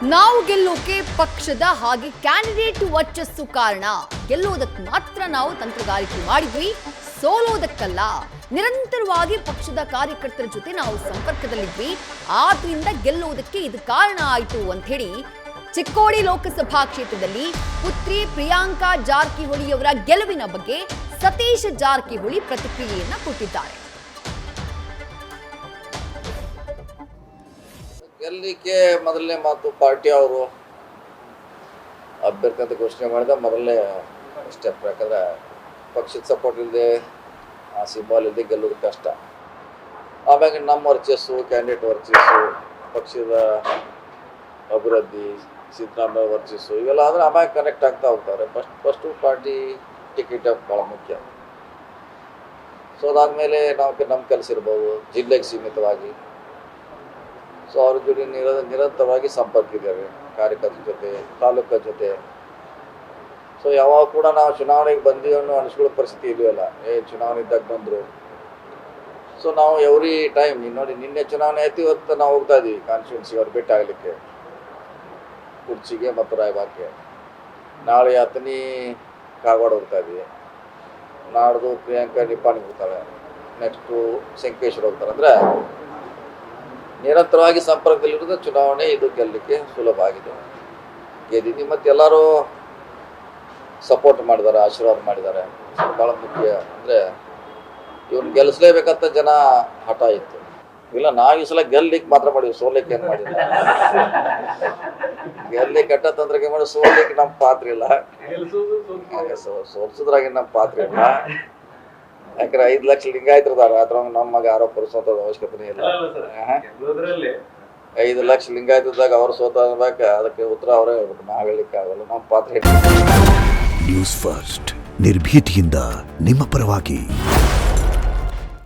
ನಾವು ಗೆಲ್ಲೋಕೆ ಪಕ್ಷದ ಹಾಗೆ ಕ್ಯಾಂಡಿಡೇಟ್ ವರ್ಚಸ್ಸು ಕಾರಣ. ಗೆಲ್ಲೋದಕ್ಕೆ ಮಾತ್ರ ನಾವು ತಂತ್ರಗಾರಿಕೆ ಮಾಡಿದ್ವಿ, ಸೋಲೋದಕ್ಕಲ್ಲ. ನಿರಂತರವಾಗಿ ಪಕ್ಷದ ಕಾರ್ಯಕರ್ತರ ಜೊತೆ ನಾವು ಸಂಪರ್ಕದಲ್ಲಿದ್ವಿ, ಆದ್ರಿಂದ ಗೆಲ್ಲೋದಕ್ಕೆ ಇದು ಕಾರಣ ಆಯಿತು ಅಂತ ಹೇಳಿ ಚಿಕ್ಕೋಡಿ ಲೋಕಸಭಾ ಕ್ಷೇತ್ರದಲ್ಲಿ ಪುತ್ರಿ ಪ್ರಿಯಾಂಕಾ ಜಾರಕಿಹೊಳಿಯವರ ಗೆಲುವಿನ ಬಗ್ಗೆ ಸತೀಶ್ ಜಾರಕಿಹೊಳಿ ಪ್ರತಿಕ್ರಿಯೆಯನ್ನ ಕೊಟ್ಟಿದ್ದಾರೆ. ಗೆಲ್ಲಲಿಕ್ಕೆ ಮೊದಲನೇ ಮಾತು ಪಾರ್ಟಿ ಅವರು ಅಭ್ಯರ್ಥಿ ಅಂತ ಘೋಷಣೆ ಮಾಡಿದ ಮೊದಲನೇ ಸ್ಟೆಪ್. ಯಾಕಂದರೆ ಪಕ್ಷದ ಸಪೋರ್ಟ್ ಇಲ್ಲದೆ ಆ ಸಿಂಬಾಲ್ ಇಲ್ಲದೆ ಗೆಲ್ಲೋದು ಕಷ್ಟ. ಆಮ್ಯಾಗ ನಮ್ಮ ವರ್ಚಸ್ಸು, ಕ್ಯಾಂಡಿಡೇಟ್ ವರ್ಚಸ್ಸು, ಪಕ್ಷದ ಅಭಿವೃದ್ಧಿ, ಸಿದ್ದರಾಮಯ್ಯ ವರ್ಚಸ್ಸು ಇವೆಲ್ಲ ಆದರೆ ಆಮ್ಯಾಗ ಕನೆಕ್ಟ್ ಆಗ್ತಾ ಹೋಗ್ತಾರೆ. ಫಸ್ಟು ಪಾರ್ಟಿ ಟಿಕೆಟ್ ಭಾಳ ಮುಖ್ಯ. ಸೊ ಅದಾದಮೇಲೆ ನಮ್ಮ ಕೆಲಸ ಇರ್ಬೋದು, ಜಿಲ್ಲೆಗೆ ಸೀಮಿತವಾಗಿ. ಸೊ ಅವ್ರ ಜೊತೆ ನಿರಂತರವಾಗಿ ಸಂಪರ್ಕ ಇದ್ದಾರೆ, ಕಾರ್ಯಕರ್ತರ ಜೊತೆ, ತಾಲೂಕರ ಜೊತೆ. ಸೊ ಯಾವಾಗ ಕೂಡ ನಾವು ಚುನಾವಣೆಗೆ ಬಂದೀವಿ ಅನ್ನೋ ಅನಿಸ್ಕೊಳ್ಳೋ ಪರಿಸ್ಥಿತಿ ಇಲ್ಲವಲ್ಲ. ಚುನಾವಣೆ ಇದ್ದಾಗ ಬಂದರು. ಸೊ ನಾವು ಎವ್ರಿ ಟೈಮ್ ನೋಡಿ, ನಿನ್ನೆ ಚುನಾವಣೆ ಆಯ್ತು, ಇವತ್ತು ನಾವು ಹೋಗ್ತಾ ಇದ್ದೀವಿ ಕಾನ್ಸ್ಟಿಟ್ಯೂನ್ಸಿ ಅವ್ರು ಭೇಟಿ ಆಗಲಿಕ್ಕೆ, ಕುರ್ಚಿಗೆ ಮತ್ತು ರಾಯಬಾಗ್ಗೆ. ನಾಳೆ ಅತನಿ ಕಾಗವಾಡ ಹೋಗ್ತಾ ಇದ್ದೀವಿ, ನಾಡ್ದು ಪ್ರಿಯಾಂಕಾ ನಿಪ್ಪಾಣಿಗೆ ಹೋಗ್ತಾಳೆ, ನೆಕ್ಸ್ಟು ಸಂಕೇಶ್ವರ ಹೋಗ್ತಾರೆ. ಅಂದರೆ ನಿರಂತರವಾಗಿ ಸಂಪರ್ಕದಲ್ಲಿರೋದು ಚುನಾವಣೆ ಇದು ಗೆಲ್ಲಲಿಕ್ಕೆ ಸುಲಭ ಆಗಿದೆ. ಗೆದ್ದಿದ್ದೀವಿ ಮತ್ತು ಎಲ್ಲರೂ ಸಪೋರ್ಟ್ ಮಾಡಿದ್ದಾರೆ, ಆಶೀರ್ವಾದ ಮಾಡಿದ್ದಾರೆ. ಭಾಳ ಮುಖ್ಯ. ಅಂದರೆ ಇವ್ನು ಗೆಲ್ಲಿಸ್ಲೇಬೇಕಂತ ಜನ ಹಠ ಇತ್ತು. ಇಲ್ಲ ನಾವು ಈ ಸಲ ಗೆಲ್ಲಲಿಕ್ಕೆ ಮಾತ್ರ ಮಾಡಿವಿ, ಸೋಲಿಕ್ಕೆ ಏನು ಮಾಡಿಲ್ಲ. ಗೆಲ್ಲಲಿಕ್ಕೆ ಕೆಟ್ಟ ತಂತ್ರಕ್ಕೆ ಮಾಡಿ ಸೋಲಿಕ್ಕೆ ನಮ್ಮ ಪಾತ್ರ ಇಲ್ಲ, ಸೋಲ್ಸೋದ್ರಾಗಿ ನಮ್ಮ ಪಾತ್ರ ಇಲ್ಲ. ಯಾಕಂದ್ರೆ 5 ಲಕ್ಷ ಲಿಂಗಾಯತರದಾರ, ಅದ್ರ ನಮ್ಮ ಮಗ ಆರೋಪ ಸೋತ ಅವಶ್ಯಕತೆ ಇಲ್ಲ. 5 ಲಕ್ಷ ಲಿಂಗಾಯತದಾಗ ಅವ್ರು ಸೋತ ಅನ್ಬೇಕು, ಅದಕ್ಕೆ ಉತ್ತರ ಅವರೇ ಹೇಳ್ಬೇಕು, ನಾವು ಹೇಳಲಿಕ್ಕೆ ಆಗಲ್ಲ. ನಮ್ಮ ಪಾತ್ರ ನ್ಯೂಸ್ ಫಸ್ಟ್ ನಿರ್ಭೀತಿಯಿಂದ ನಿಮ್ಮ ಪರವಾಗಿ.